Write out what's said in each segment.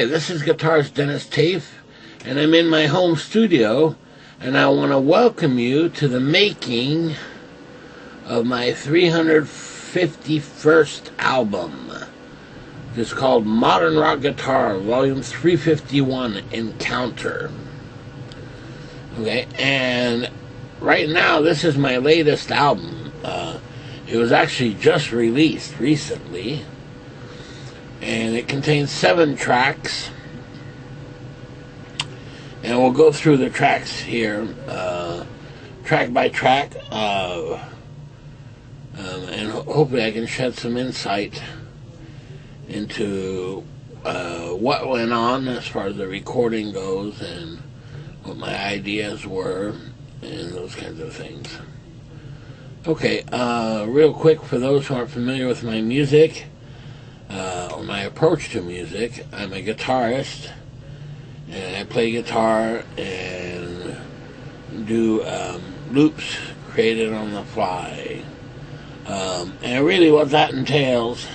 Hi, this is guitarist Denis Taaffe, and I'm in my home studio, and I want to welcome you to the making of my 351st album. It's called Modern Rock Guitar, Volume 351, Encounter. Okay, and right now this is my latest album. It was actually just released recently, and it contains 7 tracks, and we'll go through the tracks here, track by track, and hopefully I can shed some insight into what went on as far as the recording goes and what my ideas were and those kinds of things. Okay, real quick, for those who aren't familiar with my music, or my approach to music, I'm a guitarist, and I play guitar and do loops created on the fly. And really what that entails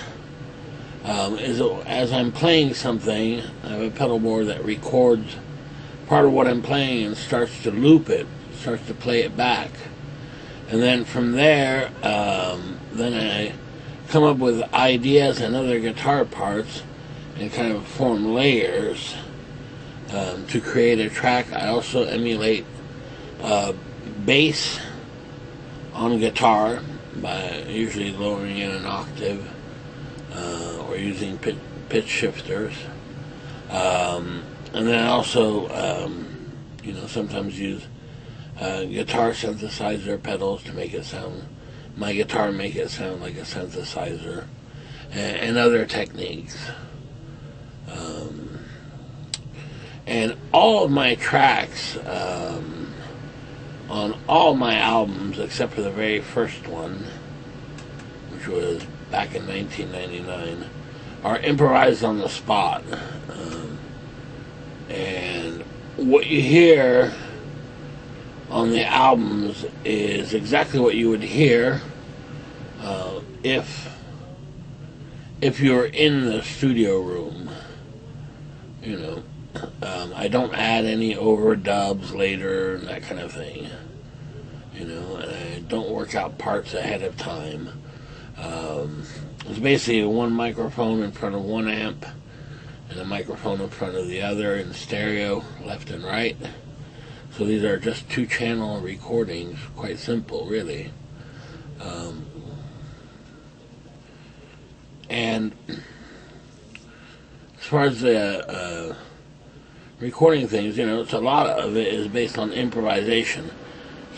is as I'm playing something, I have a pedal board that records part of what I'm playing and starts to loop it, starts to play it back. And then from there, then I come up with ideas and other guitar parts and kind of form layers to create a track. I also emulate bass on guitar by usually lowering it an octave or using pitch shifters. And then I also, sometimes use guitar synthesizer pedals to make it sound, my guitar make it sound like a synthesizer, and other techniques. And all of my tracks on all my albums, except for the very first one, which was back in 1999, are improvised on the spot. And what you hear on the albums is exactly what you would hear if you were in the studio room. I don't add any overdubs later and that kind of thing. And I don't work out parts ahead of time. It's basically one microphone in front of one amp and a microphone in front of the other in stereo, left and right. So these are just 2-channel recordings, quite simple, really. And as far as the recording things, it's a lot of it is based on improvisation.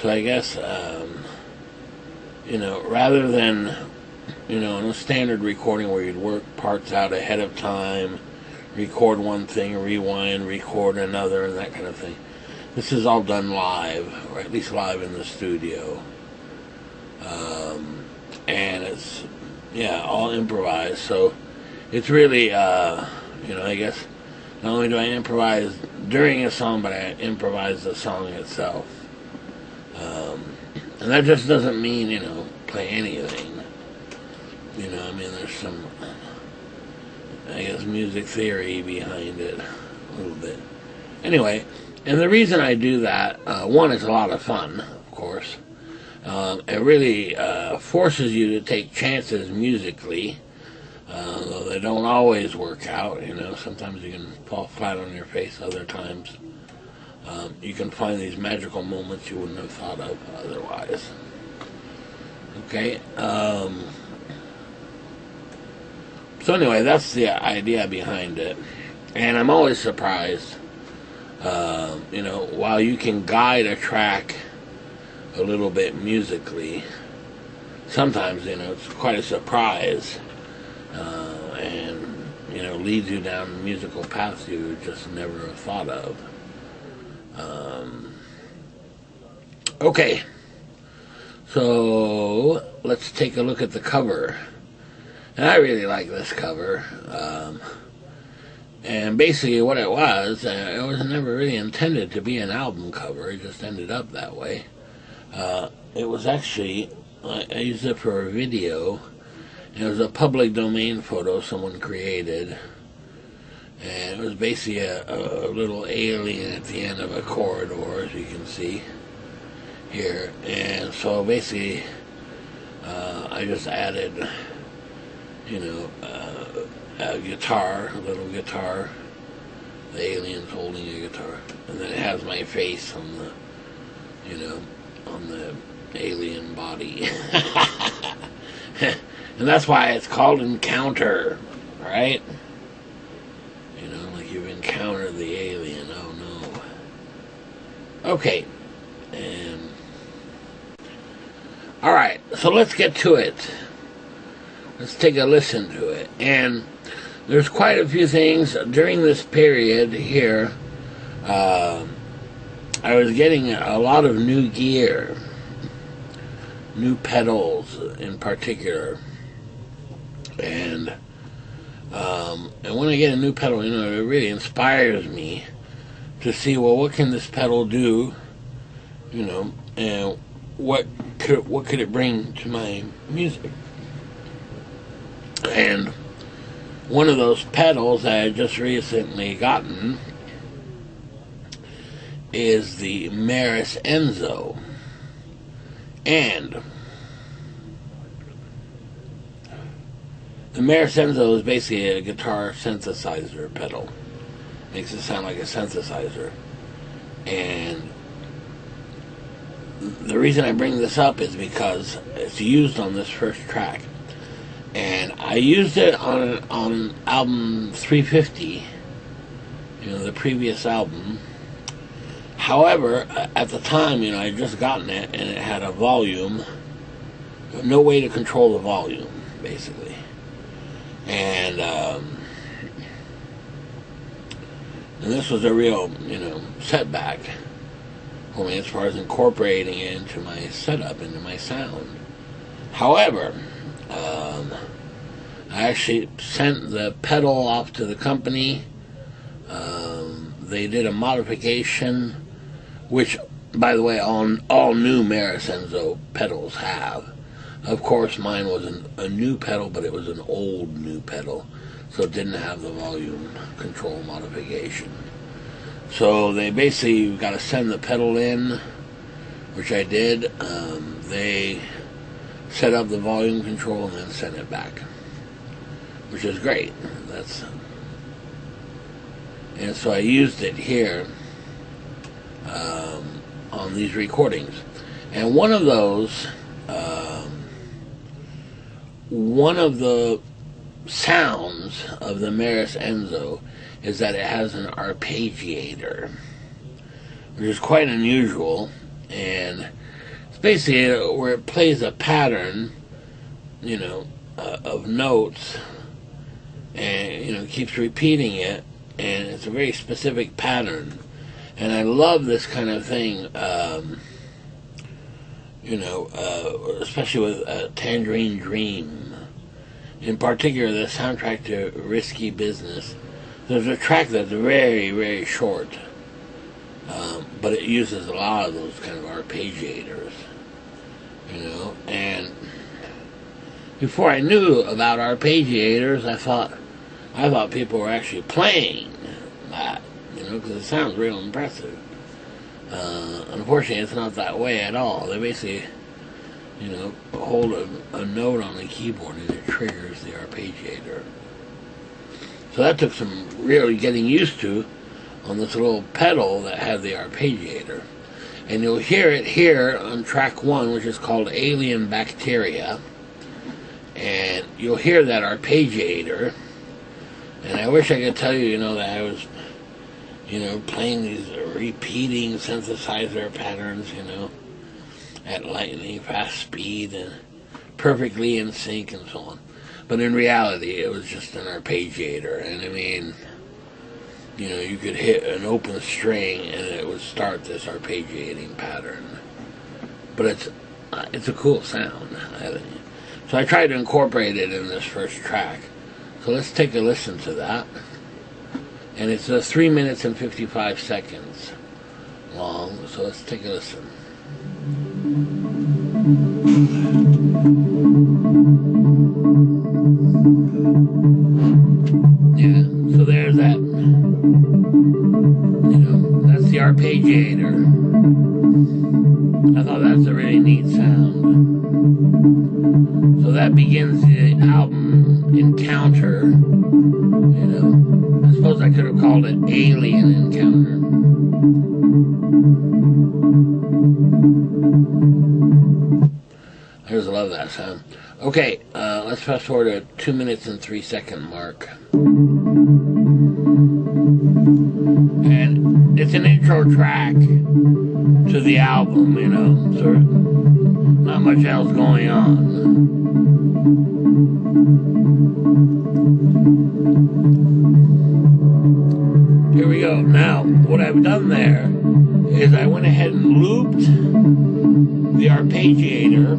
So I guess, rather than, in a standard recording where you'd work parts out ahead of time, record one thing, rewind, record another, and that kind of thing. This is all done live, or at least live in the studio. And it's, all improvised. So it's really, I guess, not only do I improvise during a song, but I improvise the song itself. And that just doesn't mean, play anything. There's some, I guess, music theory behind it a little bit. Anyway, and the reason I do that, one, it's a lot of fun, of course. It really forces you to take chances musically, though they don't always work out. Sometimes you can fall flat on your face, other times you can find these magical moments you wouldn't have thought of otherwise. Okay, so anyway, that's the idea behind it, and I'm always surprised. While you can guide a track a little bit musically, sometimes, it's quite a surprise, and, leads you down musical paths you just never have thought of. Okay, so let's take a look at the cover. And I really like this cover. And basically what it was never really intended to be an album cover. It just ended up that way. It was actually, I used it for a video. It was a public domain photo someone created. And it was basically a little alien at the end of a corridor, as you can see here. And so basically, I just added, a guitar, a little guitar. The alien's holding a guitar, and then it has my face on the alien body. And that's why it's called Encounter, right? Like you've encountered the alien. Oh no. Okay. And all right, so let's get to it. Let's take a listen to it. And there's quite a few things during this period here. I was getting a lot of new gear, new pedals in particular, and when I get a new pedal, it really inspires me to see, well, what can this pedal do, and what could it bring to my music. And one of those pedals I had just recently gotten is the Maris Enzo. And the Maris Enzo is basically a guitar synthesizer pedal. Makes it sound like a synthesizer. And the reason I bring this up is because it's used on this first track. And I used it on album 350, the previous album. However, at the time, I had just gotten it, and it had a volume, no way to control the volume, basically. And this was a real, setback for me as far as incorporating it into my setup, into my sound. However, I actually sent the pedal off to the company. They did a modification, which, by the way, all new Maris Enzo pedals have. Of course, mine was a new pedal, but it was an old new pedal, so it didn't have the volume control modification. So they basically got to send the pedal in, which I did. They set up the volume control and then sent it back, which is great. And so I used it here on these recordings. And one of those, one of the sounds of the Maris Enzo is that it has an arpeggiator, which is quite unusual. And it's basically where it plays a pattern, of notes, and keeps repeating it, and it's a very specific pattern. And I love this kind of thing, especially with Tangerine Dream. In particular, the soundtrack to Risky Business. There's a track that's very, very short, but it uses a lot of those kind of arpeggiators, and before I knew about arpeggiators, I thought people were actually playing that, because it sounds real impressive. Unfortunately, it's not that way at all. They basically, hold a note on the keyboard and it triggers the arpeggiator. So that took some really getting used to on this little pedal that had the arpeggiator. And you'll hear it here on track 1, which is called Alien Bacteria. And you'll hear that arpeggiator. And I wish I could tell you, that I was, playing these repeating synthesizer patterns, at lightning fast speed and perfectly in sync and so on. But in reality, it was just an arpeggiator. And I mean, you could hit an open string and it would start this arpeggiating pattern. But it's a cool sound. So I tried to incorporate it in this first track. So let's take a listen to that. And it's 3 minutes and 55 seconds long. So let's take a listen. Yeah, so there's that. That's the arpeggiator. I thought that's a really neat sound. So that begins the album Encounter. I suppose I could have called it Alien Encounter. I just love that sound. Okay, let's fast forward to 2 minutes and 3 second mark. And it's an intro track to the album, so not much else going on. Here we go. Now, what I've done there is I went ahead and looped the arpeggiator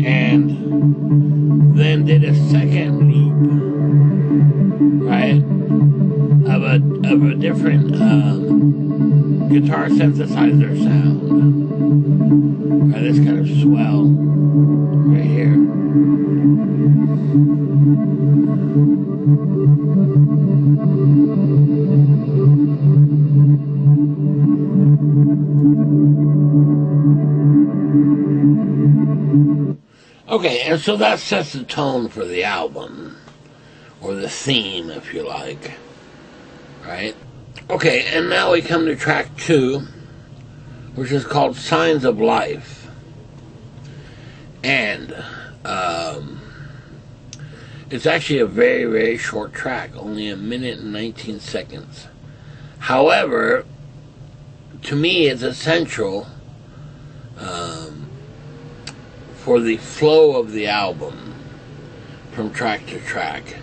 and then did a second loop, right, of a different guitar synthesizer sound. Right, this kind of swell right here. Okay, and so that sets the tone for the album, or the theme, if you like, right? Okay, and now we come to track 2, which is called Signs of Life. And it's actually a very, very short track, only 1 minute and 19 seconds. However, to me, it's essential for the flow of the album from track to track,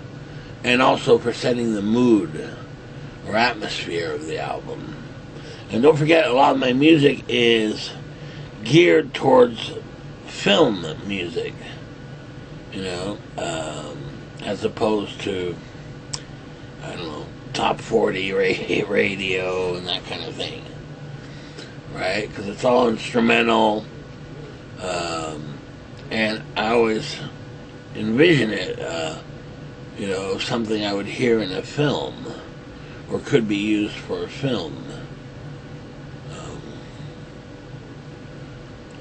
and also for setting the mood or atmosphere of the album. And don't forget, a lot of my music is geared towards film music, as opposed to, I don't know, top 40 radio and that kind of thing, right? Because it's all instrumental, and I always envision it, something I would hear in a film, or could be used for a film.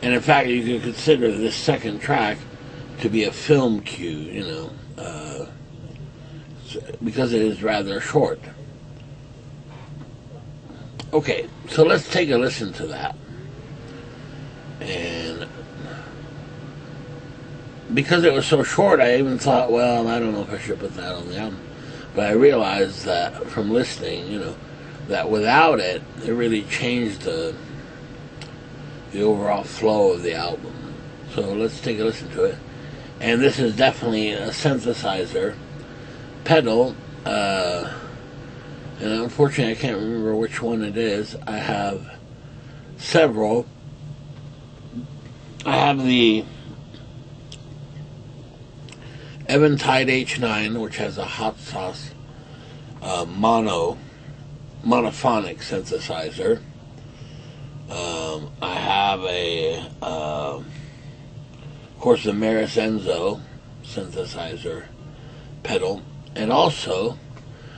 And in fact, you could consider this second track to be a film cue, because it is rather short. Okay, so let's take a listen to that. And because it was so short, I even thought, well, I don't know if I should put that on the album. But I realized that from listening, that without it, it really changed the overall flow of the album. So let's take a listen to it. And this is definitely a synthesizer pedal, and unfortunately I can't remember which one it is. I have several. I have the Eventide H9, which has a hot sauce monophonic synthesizer. I have of course, the Maris Enzo synthesizer pedal, and also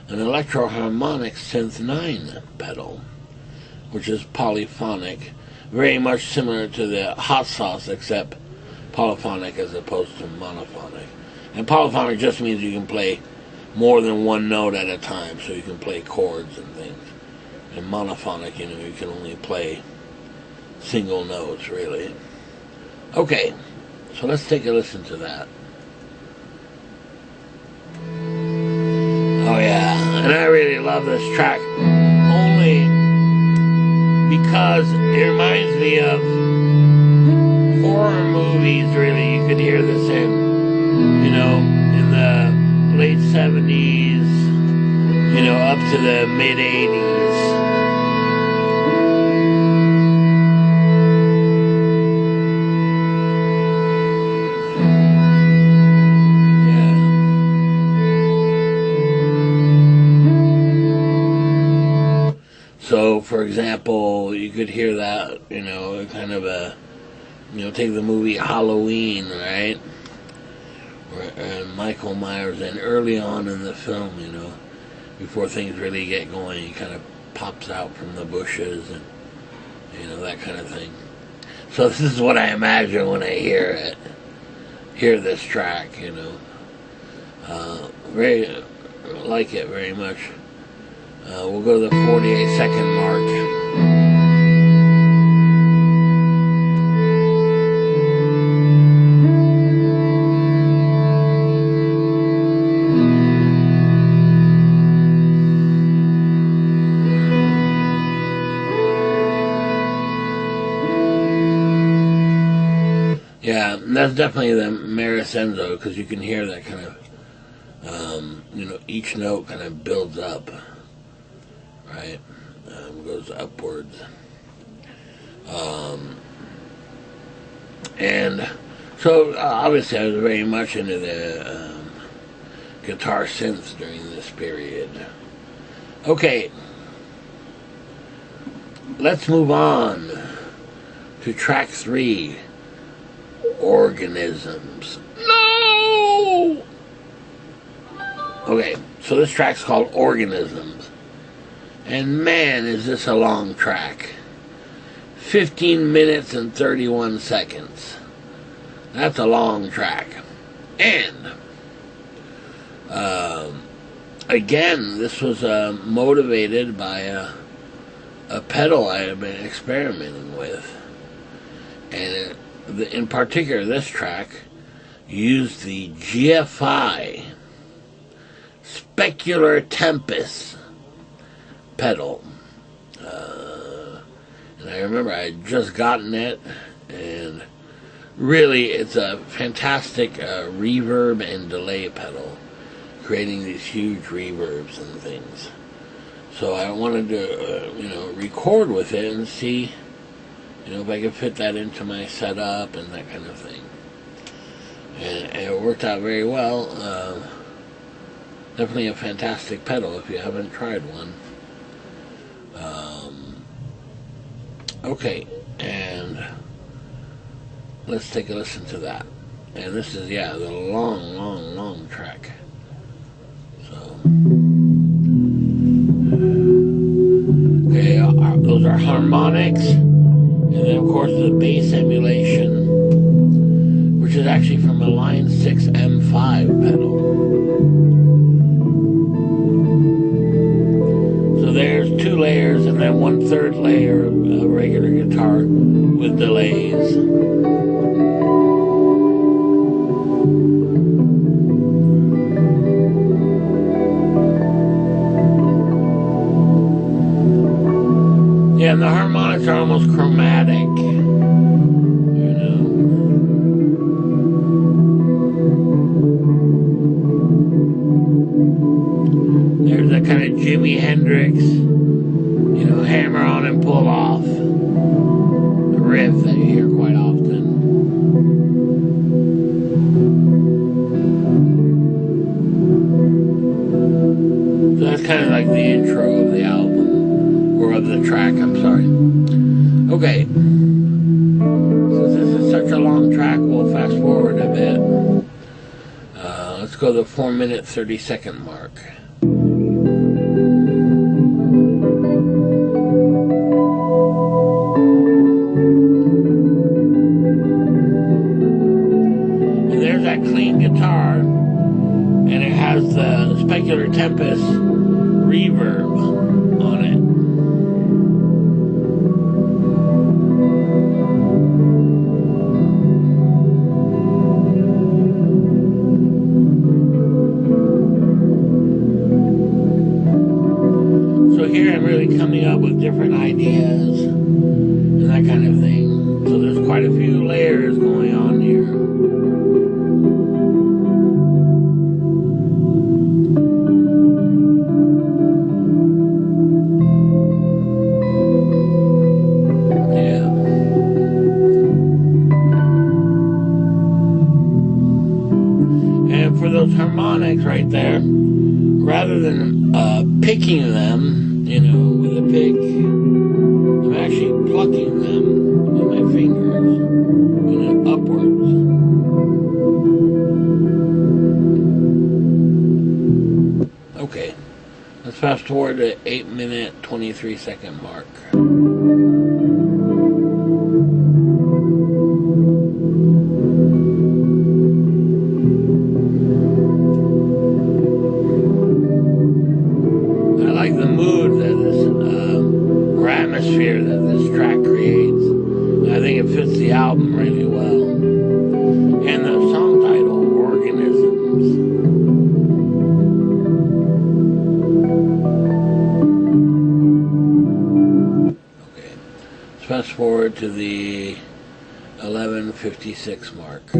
an Electro-Harmonic Synth 9 pedal, which is polyphonic, very much similar to the hot sauce, except polyphonic as opposed to monophonic. And polyphonic just means you can play more than one note at a time, so you can play chords and things. And monophonic, you can only play single notes, really. Okay, so let's take a listen to that. Oh yeah, and I really love this track, only because it reminds me of horror movies, really. You could hear this in the late 70s, up to the mid 80s. So, for example, you could hear that, kind of a take the movie Halloween, right? And Michael Myers, and early on in the film, before things really get going, he kind of pops out from the bushes and, that kind of thing. So this is what I imagine when I hear this track, Very, like it very much. We'll go to the 48-second mark. Yeah, that's definitely the Marisenzo, because you can hear that kind of, each note kind of builds up, right? Goes upwards. And so, obviously, I was very much into the guitar synths during this period. Okay, let's move on to track 3. Organisms. No! Okay, so this track's called Organisms. And man, is this a long track. 15 minutes and 31 seconds. That's a long track. And, again, this was motivated by a pedal I had been experimenting with. And in particular, this track used the GFI Specular Tempest pedal. And I remember I had just gotten it, and really it's a fantastic reverb and delay pedal, creating these huge reverbs and things. So I wanted to, record with it and see if I could fit that into my setup and that kind of thing. And it worked out very well. Definitely a fantastic pedal if you haven't tried one. Okay, and let's take a listen to that. And this is, the long track. So, okay, those are harmonics. And then, of course, the bass emulation, which is actually from a Line 6 M5 pedal. So there's 2 layers, and then 1/3 layer of regular guitar with delays. Yeah, and the harmonics are almost chromatic, There's that kind of Jimi Hendrix, hammer on and pull off riff that you hear quite often. So that's kind of like the intro of the album, or of the track, I'm sorry. Okay, since this is such a long track, we'll fast forward a bit. Let's go to the 4-minute 30-second mark. And there's that clean guitar, and it has the Specular Tempest reverb on it. Coming up with different ideas and that kind of thing. So there's quite a few layers going on here. Yeah. And for those harmonics right there, rather than picking them, with a pick, I'm actually plucking them with my fingers, Let's fast forward to 8-minute, 23-second mark. I like the mood that this, or atmosphere that this track creates. I think it fits the album really well. And the song title, Organisms. Okay, let's fast forward to the 11:56 mark.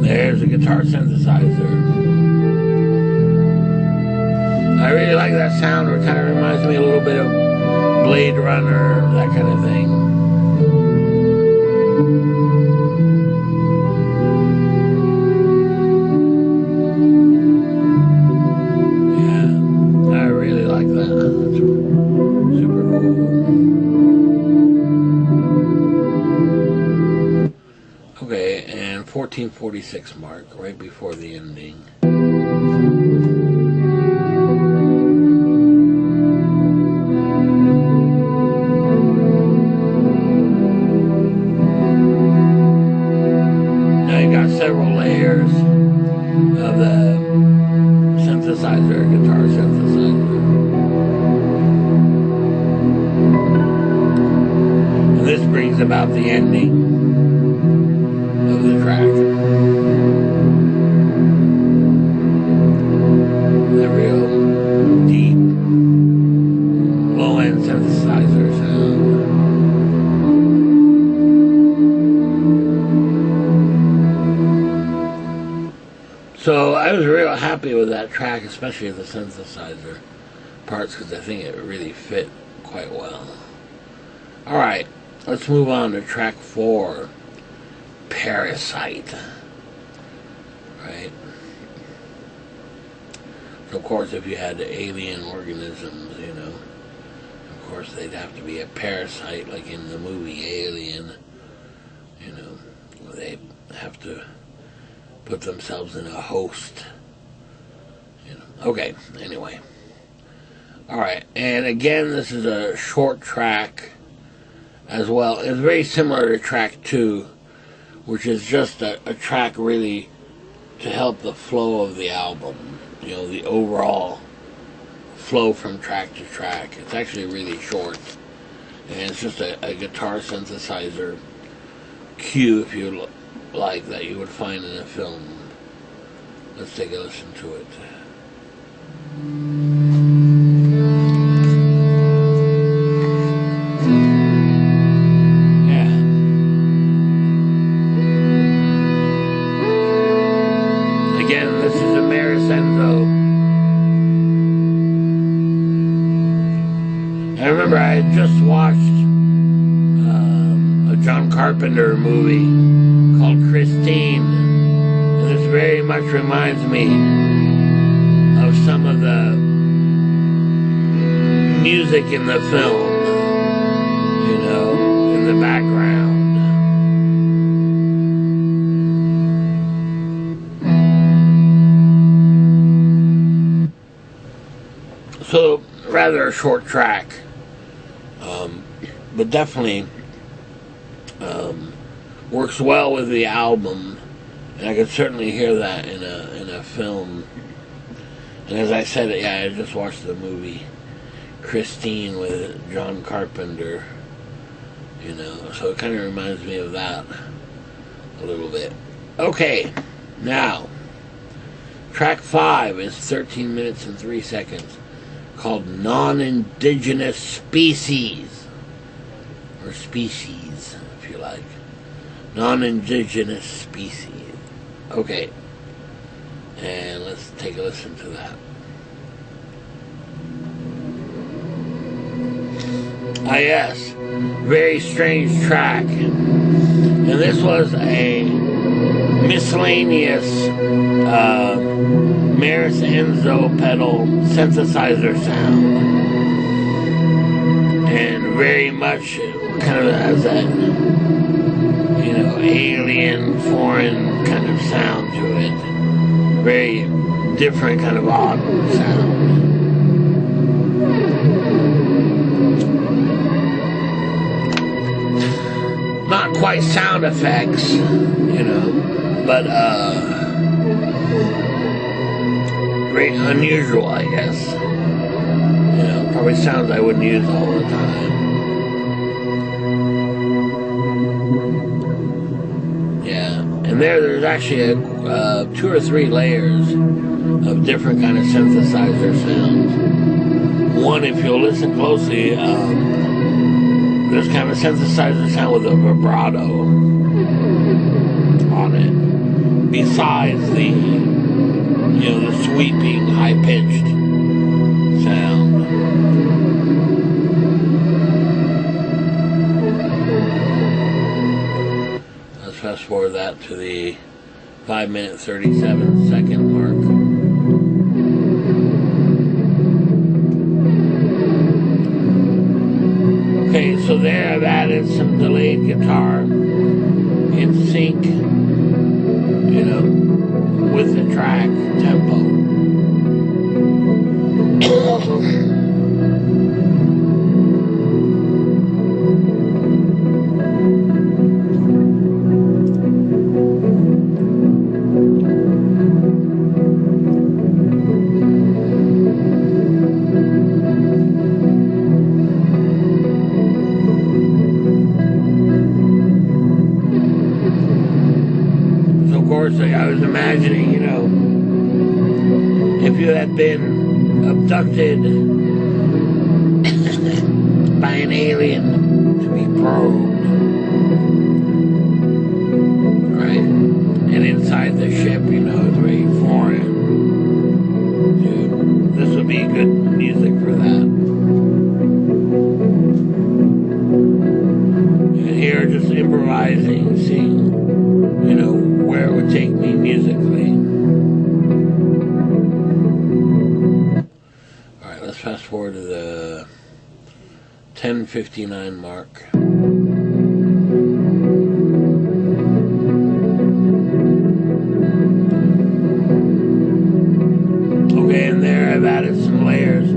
There's a guitar synthesizer. I really like that sound. It kind of reminds me a little bit of Blade Runner, that kind of thing. Yeah, I really like that. That's super cool. Okay, and 14:46 mark, right before the ending. Now you got several layers of the synthesizer, guitar synthesizer. And this brings about the ending of the track. The real deep, low-end synthesizer sound. So I was real happy with that track, especially the synthesizer parts, because I think it really fit quite well. Alright, let's move on to track 4. Parasite. Right? So of course, if you had alien organisms, you know, of course they'd have to be a parasite, like in the movie Alien. You know, they have to put themselves in a host. You know. Okay, anyway. Alright, and again, this is a short track as well. It's very similar to track 2, which is just a track really to help the flow of the album. You know, the overall flow from track to track. It's actually really short. And it's just a guitar synthesizer cue, if you like, that you would find in a film. Let's take a listen to it. I remember I had just watched a John Carpenter movie called Christine, and this very much reminds me of some of the music in the film, you know, in the background. So, rather a short track. But definitely works well with the album, and I could certainly hear that in a film. And as I said, yeah, I just watched the movie Christine with John Carpenter, you know, so it kind of reminds me of that a little bit. Okay, now track 5 is 13 minutes and 3 seconds, called Non-Indigenous Species. Or species, if you like. Non-Indigenous Species. Okay. And let's take a listen to that. Ah, yes. Very strange track. And this was a miscellaneous Maris Enzo pedal synthesizer sound. very much kind of has that, you know, alien, foreign kind of sound to it. Very different kind of odd sound. Not quite sound effects, you know, but very unusual, I guess. You know, probably sounds I wouldn't use all the time. Yeah, and there's actually 2 or 3 layers of different kind of synthesizer sounds. One, if you'll listen closely, there's kind of a synthesizer sound with a vibrato on it, besides the, you know, the sweeping, high-pitched sound. Let's fast forward that to the 5-minute 37-second mark. Okay, so there I've added some delayed guitar in sync, you know, with the track tempo. I was imagining, you know, if you had been abducted by an alien to be probed, right? And inside the ship, you know, it's very foreign. Dude, this would be good music for that. And here, just improvising, seeing, you know, where it would take me musically. Alright, let's fast forward to the 10:59 mark. Okay, and there I've added some layers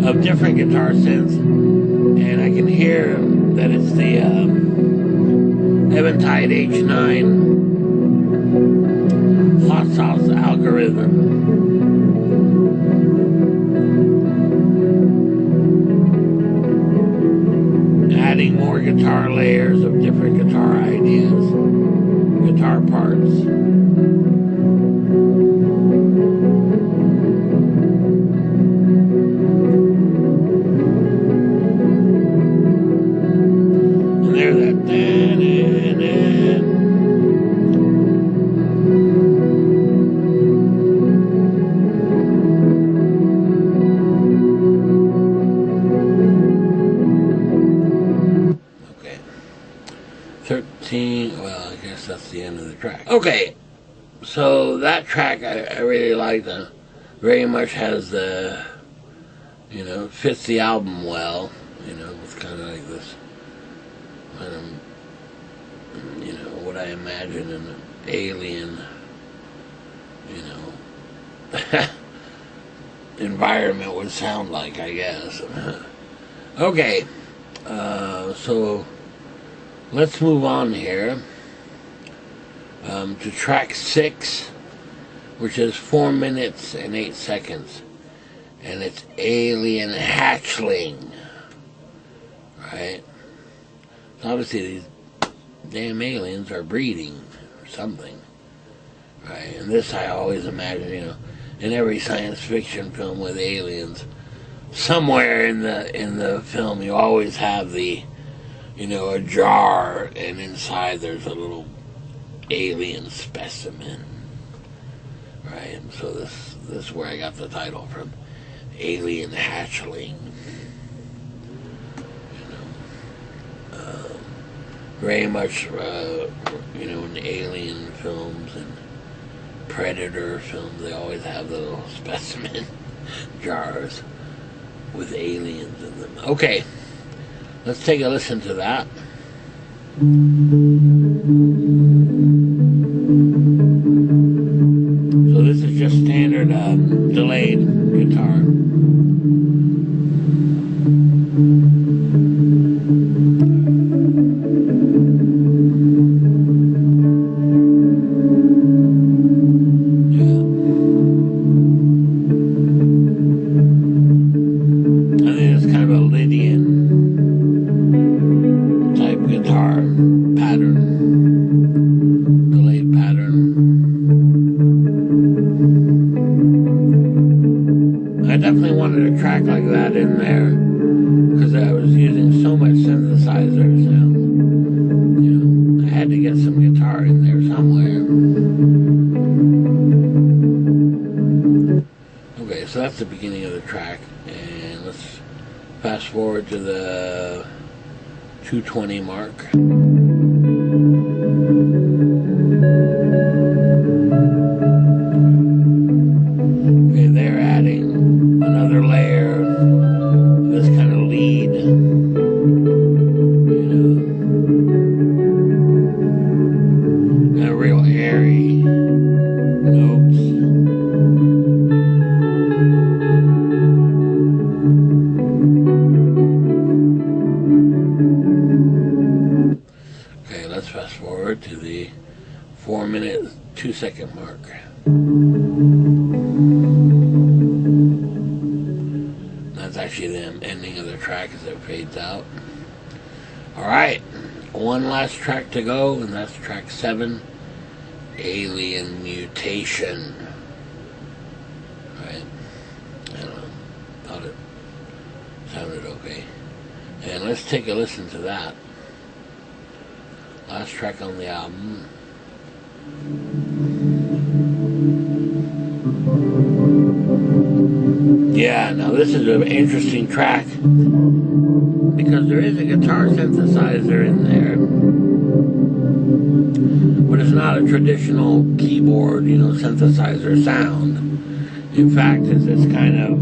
of different guitar synths, and I can hear that it's the Eventide H9 hot sauce algorithm. Adding more guitar layers of different guitar ideas, guitar parts. And there that well, I guess that's the end of the track. Okay, so that track I really like. Very much has the, you know, fits the album well. You know, it's kind of like this, you know, what I imagine an alien, you know, environment would sound like, I guess. Okay, so let's move on here to track 6, which is 4 minutes and 8 seconds, and it's Alien Hatchling, right? So obviously these damn aliens are breeding or something, right? And this I always imagine, you know, in every science fiction film with aliens, somewhere in the film you always have the, you know, a jar, and inside there's a little alien specimen, right? And so this is where I got the title from, Alien Hatchling. You know, very much, you know, in alien films and Predator films, they always have the little specimen jars with aliens in them. Okay. Let's take a listen to that. So this is just standard delayed guitar. Like that in there because I was using so much synthesizer sound. You know, I had to get some guitar in there somewhere. Okay, so that's the beginning of the track, and let's fast forward to the 2:20 mark. Okay, they're adding another layer. This kind of lead, you know, kind of real airy notes. Okay, let's fast forward to the 4-minute, 2-second mark. That's actually the ending of the track as it fades out. Alright, one last track to go, and that's track 7, Alien Mutation. Right? I don't know. Thought it sounded okay. And let's take a listen to that. Last track on the album. Yeah, now this is an interesting track because there is a guitar synthesizer in there, but it's not a traditional keyboard, you know, synthesizer sound. In fact, it's kind of,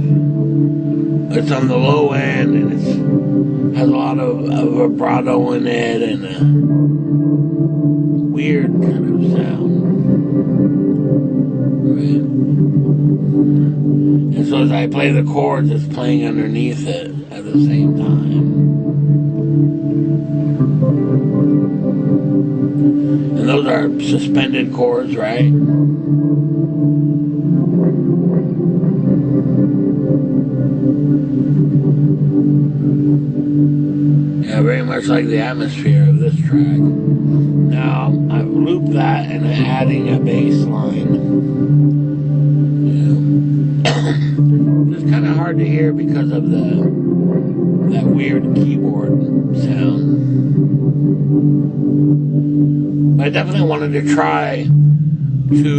it's on the low end, and it has a lot of vibrato in it and a weird kind of sound. Right? And so as I play the chords, it's playing underneath it at the same time. And those are suspended chords, right? Yeah, very much like the atmosphere of this track. Now, I've looped that and I'm adding a bass line. It's kind of hard to hear because of that weird keyboard sound. But I definitely wanted to try to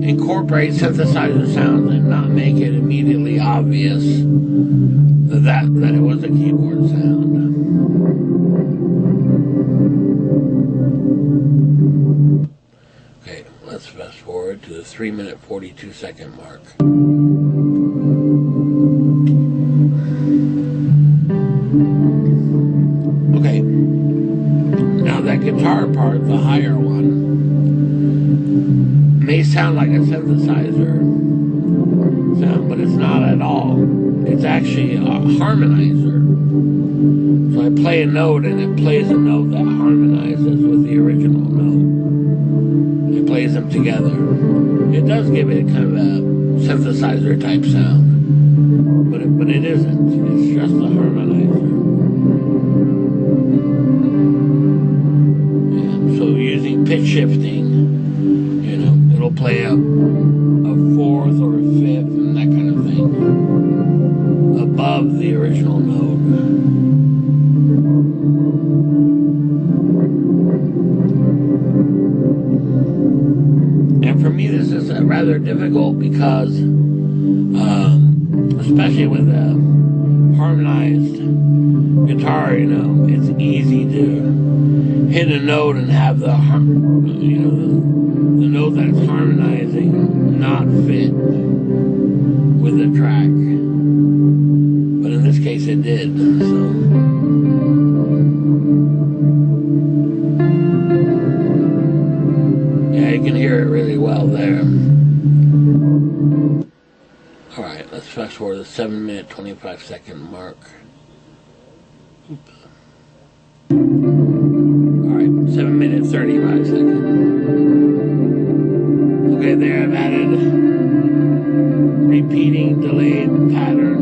incorporate synthesizer sounds and not make it immediately obvious that it was a keyboard sound. Okay, let's fast forward to the 3-minute 42-second mark. Okay, now that guitar part, the higher one, may sound like a synthesizer sound, but it's not at all. It's actually a harmonizer. So I play a note and it plays a note that harmonizes with the original note. It plays them together. It does give it kind of a synthesizer type sound, but it isn't. It's just a harmonizer. Yeah, so using pitch shifting, you know, it'll play a fourth or a fifth and that kind of thing above the original note. And for me, this is rather difficult because, especially with a harmonized guitar, you know, it's easy to hit a note and have the note that's harmonizing not fit with the track. But in this case, it did. did. So. Yeah, you can hear it really well there. Alright, let's fast forward to the 7-minute 25-second mark. Oops. Alright, 7 minutes 35 seconds. Okay, there I've added repeating delayed pattern.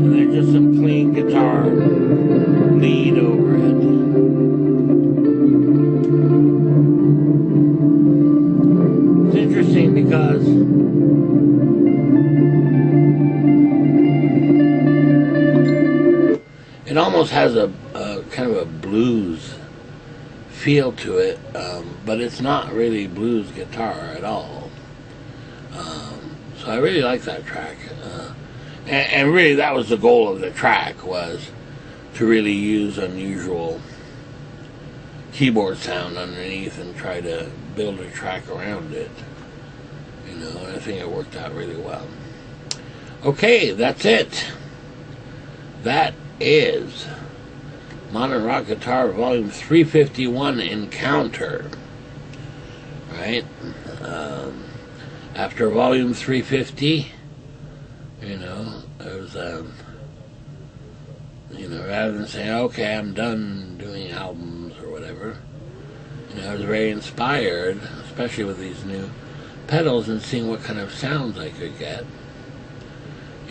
And then just some clean guitar lead over it. It's interesting because it almost has a kind of a blues feel to it, but it's not really blues guitar at all. So I really like that track. And really that was the goal of the track, was to really use unusual keyboard sound underneath and try to build a track around it. You know, and I think it worked out really well. Okay, that's it. That is Modern Rock Guitar Volume 351 Encounter. Right? After Volume 350, you know, it was, you know, rather than saying, okay, I'm done doing albums or whatever, you know, I was very inspired, especially with these new pedals, and seeing what kind of sounds I could get,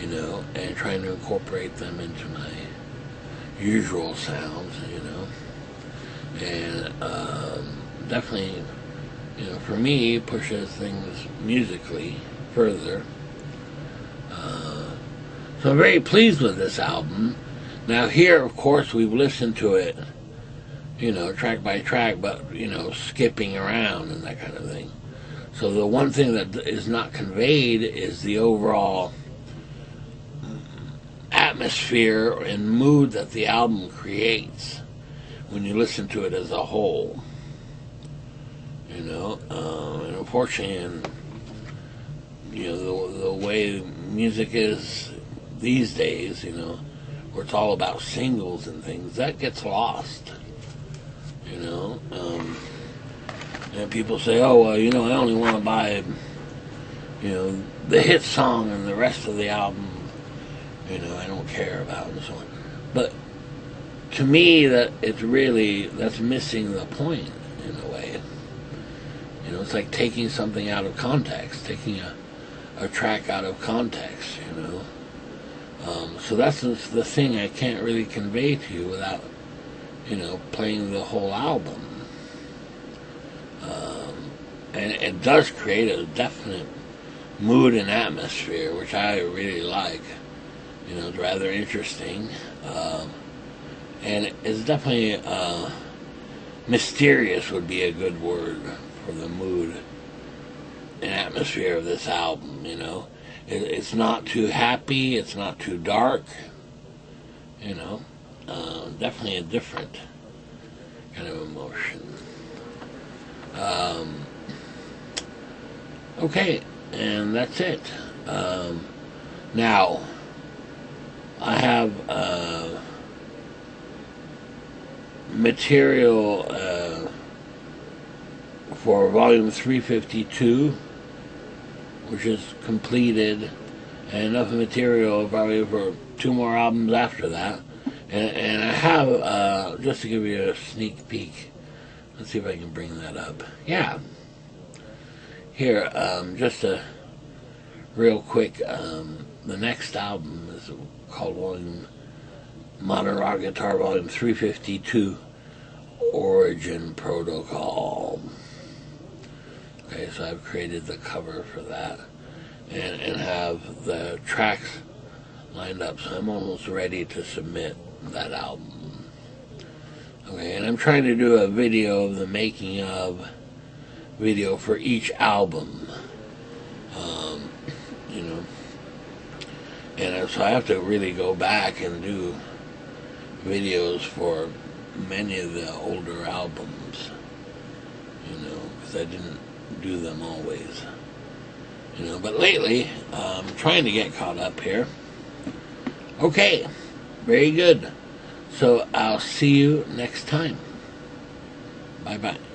you know, and trying to incorporate them into my usual sounds, you know, and definitely, you know, for me, pushes things musically further. So I'm very pleased with this album. Now here, of course, we've listened to it, you know, track by track, but, you know, skipping around and that kind of thing. So the one thing that is not conveyed is the overall atmosphere and mood that the album creates when you listen to it as a whole. You know, and unfortunately, and, you know, the way music is these days, you know, where it's all about singles and things, that gets lost. You know, and people say, oh, well, you know, I only want to buy, you know, the hit song and the rest of the album, you know, I don't care about, and so on. But to me, that it's really, that's missing the point in a way. You know, it's like taking something out of context, taking a track out of context, you know. So that's the thing I can't really convey to you without, you know, playing the whole album. And it does create a definite mood and atmosphere, which I really like. You know, it's rather interesting. And it's definitely mysterious would be a good word for the mood and atmosphere of this album, you know. It's not too happy, it's not too dark, you know. Definitely a different kind of emotion. Okay, and that's it. Now, I have material for volume 352, which is completed, and enough material probably for 2 more albums after that. And I have, just to give you a sneak peek, let's see if I can bring that up. Yeah. Here, just a real quick, the next album is called Modern Rock Guitar Volume 352, Origin Protocol. Okay, so I've created the cover for that, and have the tracks lined up, so I'm almost ready to submit that album. Okay, and I'm trying to do a video of the making of video for each album, you know, and so I have to really go back and do videos for many of the older albums, because I didn't do them always. You know, but lately, I'm trying to get caught up here. Okay, very good. So I'll see you next time. Bye-bye.